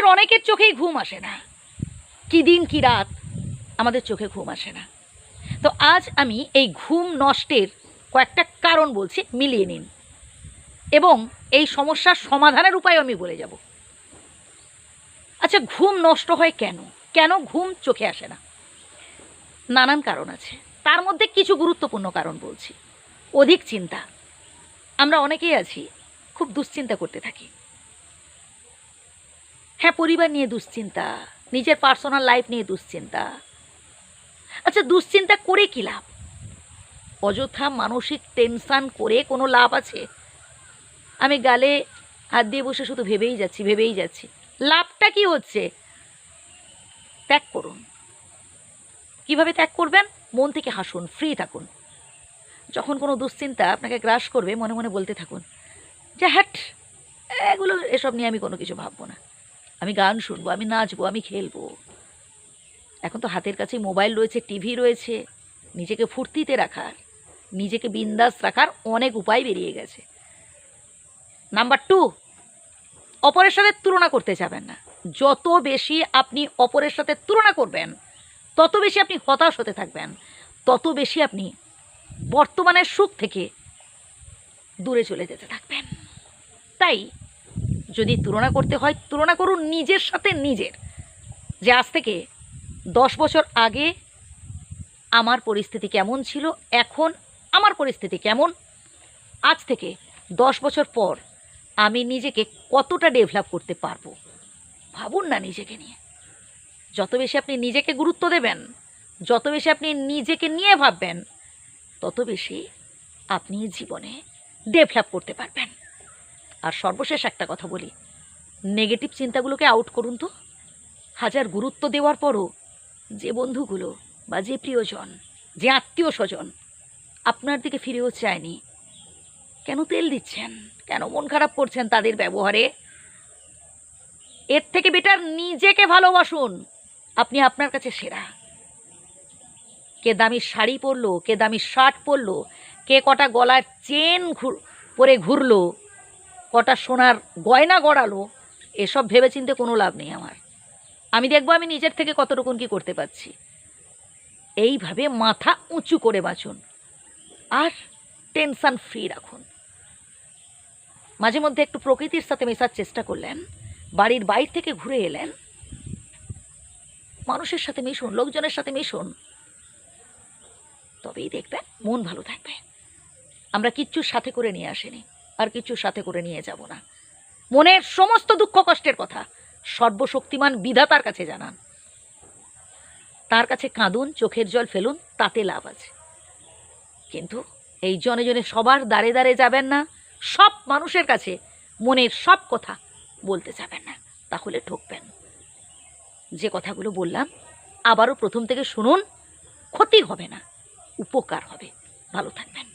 আমাদের অনেকের চোখেই ঘুম আসে না, কি দিন কি রাত আমাদের চোখে ঘুম আসে না। তো আজ আমি এই ঘুম নষ্টের কয়েকটা কারণ বলছি, মিলিয়ে নিন, এবং এই সমস্যার সমাধানের উপায় আমি বলে যাব। আচ্ছা, ঘুম নষ্ট হয় কেন? কেন ঘুম চোখে আসে না? নানান কারণ আছে, তার মধ্যে কিছু গুরুত্বপূর্ণ কারণ বলছি। অধিক চিন্তা। আমরা অনেকেই আছি খুব দুশ্চিন্তা করতে থাকি। হ্যাঁ, পরিবার নিয়ে দুশ্চিন্তা, নিজের পার্সোনাল লাইফ নিয়ে দুশ্চিন্তা। আচ্ছা, দুশ্চিন্তা করে কী লাভ? অযথা মানসিক টেনশান করে কোনো লাভ আছে? আমি গালে হাত দিয়ে বসে শুধু ভেবেই যাচ্ছি, লাভটা কি হচ্ছে? ত্যাগ করুন। কিভাবে ত্যাগ করবেন? মন থেকে হাসুন, ফ্রি থাকুন। যখন কোনো দুশ্চিন্তা আপনাকে গ্রাস করবে, মনে মনে বলতে থাকুন যে হ্যাট, এসব নিয়ে আমি কোনো কিছু ভাববো না, আমি গান শুনবো, আমি নাচবো, আমি খেলবো। এখন তো হাতের কাছে মোবাইল রয়েছে, টিভি রয়েছে, নিজেকে ফুর্তিতে রাখার, নিজেকে বিন্দাস রাখার অনেক উপায় বেরিয়ে গেছে। নাম্বার 2, অপরের সাথে তুলনা করতে যাবেন না। যত বেশি আপনি অপরের সাথে তুলনা করবেন, তত বেশি আপনি হতাশ হতে থাকবেন, তত বেশি আপনি বর্তমানের সুখ থেকে দূরে চলে যেতে থাকবেন। তাই যদি তুলনা করতে হয়, তুলনা করুন নিজের সাথে নিজের, যে আজ থেকে 10 বছর আগে আমার পরিস্থিতি কেমন ছিল, এখন আমার পরিস্থিতি কেমন, আজ থেকে 10 বছর পর আমি নিজেকে কতটা ডেভেলপ করতে পারবো। ভাবুন না নিজেকে নিয়ে। যত বেশি আপনি নিজেকে গুরুত্ব দেবেন, যত বেশি আপনি নিজেকে নিয়ে ভাববেন, তত বেশি আপনি জীবনে ডেভেলপ করতে পারবেন। আর সর্বশেষ একটা কথা বলি, নেগেটিভ চিন্তাগুলোকে আউট করুন তো। হাজার গুরুত্ব দেওয়ার পরও যে বন্ধুগুলো বা যে প্রিয়জন, যে আত্মীয় স্বজন আপনার দিকে ফিরেও চায়নি, কেন তেল দিচ্ছেন? কেন মন খারাপ করছেন তাদের ব্যবহারে? এর থেকে বেটার নিজেকে ভালোবাসুন। আপনি আপনার কাছে সেরা। কে দামি শাড়ি পরলো, কে দামি শার্ট পরলো, কে কটা গলার চেন পরে ঘুরলো, কটা সোনার গয়না গড়ালো, এসব ভেবেচিন্তে কোনো লাভ নেই আমার। আমি দেখবো আমি নিজের থেকে কতটুকুন কি করতে পারছি। এইভাবে মাথা উঁচু করে বাঁচুন আর টেনশন ফ্রি রাখুন। মাঝে মধ্যে একটু প্রকৃতির সাথে মেশার চেষ্টা করলেন, বাড়ির বাইরে থেকে ঘুরে এলেন, মানুষের সাথে মিশুন, লোকজনের সাথে মিশুন, তবেই দেখবেন মন ভালো থাকবে। আমরা কিচ্ছু সাথে করে নিয়ে আসিনি, আর কিচ্ছু সাথে করে নিয়ে যাব না। মনের সমস্ত দুঃখ কষ্টের কথা সর্বশক্তিমান বিধাতার কাছে জানান, তার কাছে কাঁদুন, চোখের জল ফেলুন, তাতে লাভ আছে। কিন্তু এই জনে জনে সবার দ্বারে দ্বারে যাবেন না, সব মানুষের কাছে মনের সব কথা বলতে যাবেন না, তাহলে ঠকবেন। যে কথাগুলো বললাম আবারও প্রথম থেকে শুনুন, ক্ষতি হবে না, উপকার হবে। ভালো থাকবেন।